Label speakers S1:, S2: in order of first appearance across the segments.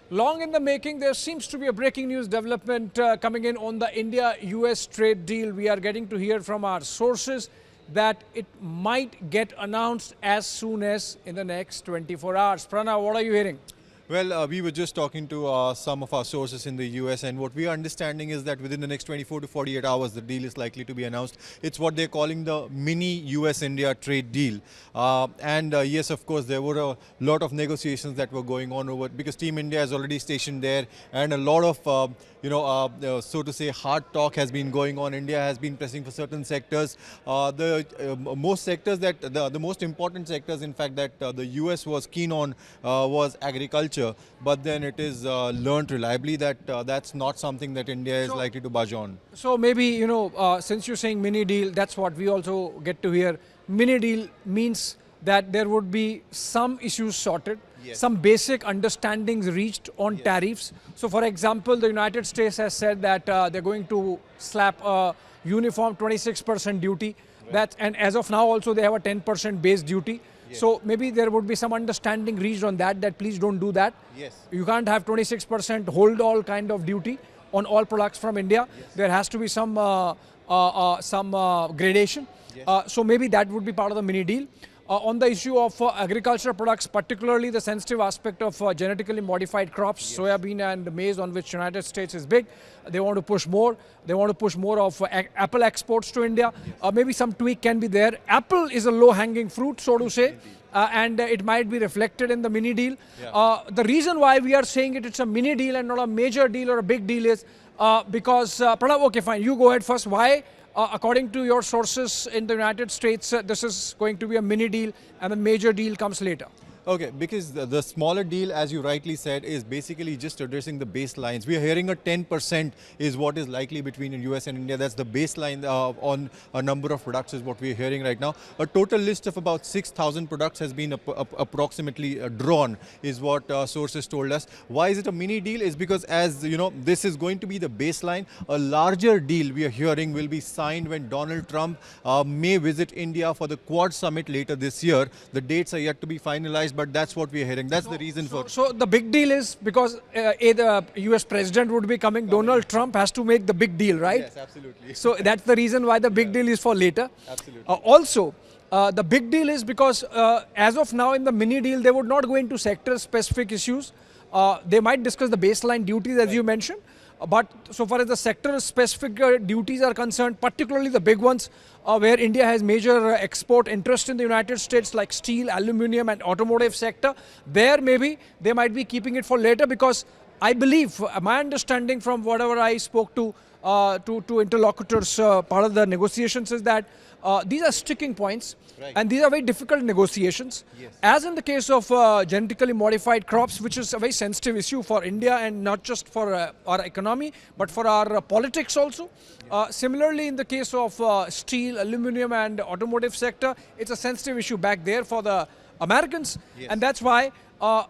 S1: Long in the making, there seems to be a breaking news development coming in on the India-US trade deal. We are getting to hear from our sources that it might get announced as soon as in the next 24 hours. Pranav, what are you hearing?
S2: Well, we were just talking to some of our sources in the US, and what we are understanding is that within the next 24 to 48 hours, the deal is likely to be announced. It's what they're calling the mini US-India trade deal. Yes, of course, there were a lot of negotiations that were going on over because Team India is already stationed there, and a lot of so to say, hard talk has been going on. India has been pressing for certain sectors. Most sectors that the most important sectors, in fact, that the US was keen on was agriculture. But then it is learned reliably that that's not something that India is likely to budge on.
S1: So maybe, since you're saying mini deal, that's what we also get to hear. Mini deal means that there would be some issues sorted, yes, some basic understandings reached on tariffs. So for example, the United States has said that they're going to slap a uniform 26% duty. Right. And as of now also they have a 10% base duty. Yes. So maybe there would be some understanding reached on that please don't do that. Yes. You can't have 26% hold all kind of duty on all products from India. Yes. There has to be some gradation. Yes. So maybe that would be part of the mini deal. On the issue of agricultural products, particularly the sensitive aspect of genetically modified crops, yes, soybean and maize, on which United States is big, they want to push more. They want to push more of apple exports to India. Yes. Maybe some tweak can be there. Apple is a low-hanging fruit, so to say, and it might be reflected in the mini deal. Yeah. The reason why we are saying it's a mini deal and not a major deal or a big deal is because, Pranav, okay, fine, you go ahead first. Why? According to your sources in the United States, this is going to be a mini deal and a major deal comes later.
S2: Okay, because the smaller deal, as you rightly said, is basically just addressing the baselines. We are hearing a 10% is what is likely between the US and India. That's the baseline on a number of products is what we are hearing right now. A total list of about 6,000 products has been approximately drawn, is what sources told us. Why is it a mini deal? Is because, as you know, this is going to be the baseline. A larger deal we are hearing will be signed when Donald Trump may visit India for the Quad Summit later this year. The dates are yet to be finalized, but that's what we are hearing. That's the reason for.
S1: So the big deal is because the US president would be coming. Donald Trump has to make the big deal, right?
S2: Yes, absolutely.
S1: So that's the reason why the big deal is for later.
S2: Absolutely.
S1: Also, the big deal is because as of now in the mini deal, they would not go into sector-specific issues. They might discuss the baseline duties, as you mentioned. But so far as the sector-specific duties are concerned, particularly the big ones where India has major export interest in the United States, like steel, aluminium and automotive sector, there maybe they might be keeping it for later, because I believe, my understanding from whatever I spoke to interlocutors, part of the negotiations is that these are sticking points, right, and these are very difficult negotiations. Yes. As in the case of genetically modified crops, which is a very sensitive issue for India and not just for our economy, but for our politics also. Yes. Similarly, in the case of steel, aluminium and automotive sector, it's a sensitive issue back there for the Americans. Yes. And that's why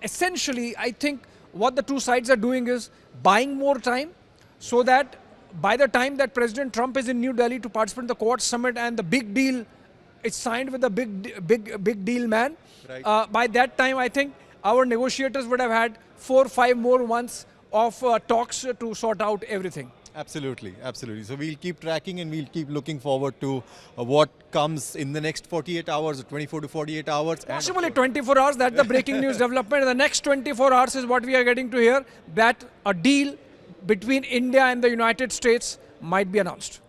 S1: essentially I think what the two sides are doing is buying more time so that by the time that President Trump is in New Delhi to participate in the Quad Summit and the big deal is signed with the big deal man, right, by that time I think our negotiators would have had 4 or 5 more months of talks to sort out everything.
S2: Absolutely, absolutely. So we'll keep tracking and we'll keep looking forward to what comes in the next 48 hours or 24 to 48 hours.
S1: Possibly 24 hours, that's the breaking news development. The next 24 hours is what we are getting to hear, that a deal between India and the United States might be announced.